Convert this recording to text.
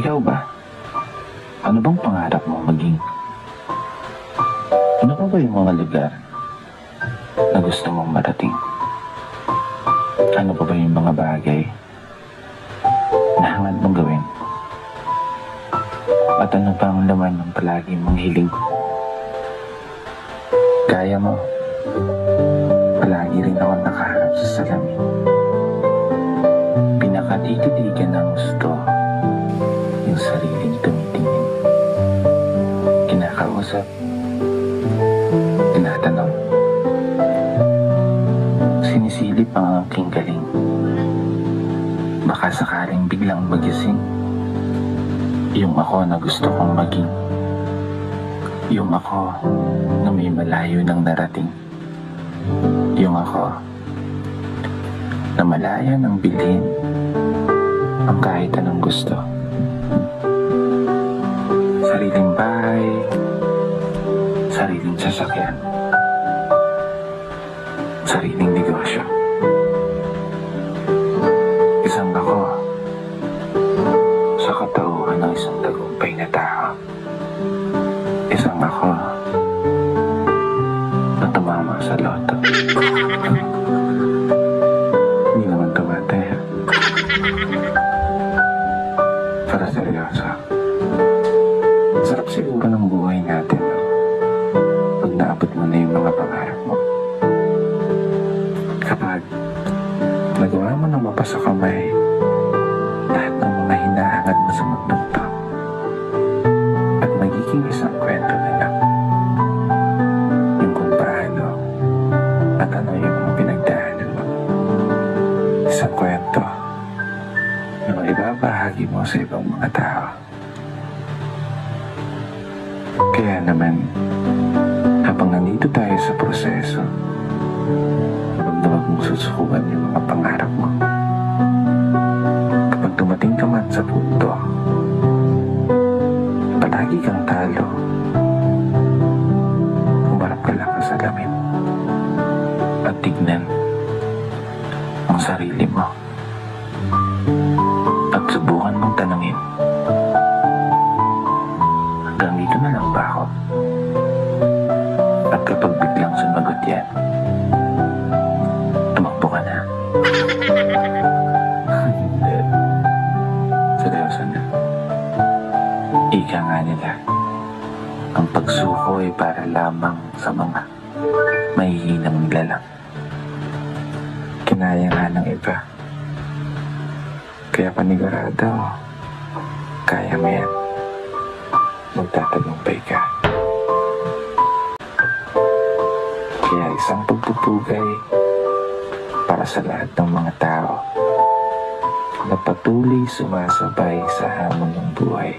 Ikaw ba? Ano bang pangarap mo maging? Ano pa ba yung mga lugar na gusto mong marating? Ano pa ba yung mga bagay na hangad mong gawin? At ano pa ang laman ng palagi mong hiling? Kaya mo. Palagi rin ako nakaharap sa salamin. Pinakatititigan ng gusto yung sariling tumitingin. Kinakausap, tinatanong, sinisilip ang aking galing. Baka sakaling biglang magising yung ako na gusto kong maging. Yung ako na may malayo ng narating. Yung ako na malaya ng bilhin ang kahit anong gusto. Sariling bahay, sariling sasakyan, sariling negosyo. Isang ako sa katauhan ng isang tagumpay na tao. Isang ako na tumama sa loto. Hindi naman tumatay. Para seryoso. Sarap siguro ng buhay natin, no? Pag naabot mo na yung mga pangarap mo. Kapag nagawa mo ng mapasa kamay lahat ng mga hinahangad mo sa mundong to, at magiging isang kwento na lang yung kung paano at ano yung mga pinagdaanan mo. Isang kwento na maibabahagi mo sa ibang mga tao. Kaya naman, habang nandito tayo sa proseso, huwag na huwag mong susukuan yung mga pangarap mo. Kapag dumating ka man sa punto, palagi kang talo. Humarap ka lang sa salamin at tignan ang sarili mo. At subukan mong tanungin, hanggang dito na lang ba ako? At kapag biglang sumagot yan, tumakbo ka na. Hindi. Seryoso na. Ika nga nila, ang pagsuko ay para lamang sa mga mahihinang nilalang. Kinaya nga ng iba. Kaya panigurado, kaya mo yan. Magtatagumpay ka. Kaya isang pagpupugay para sa lahat ng mga tao na patuloy sumasabay sa hamon ng buhay.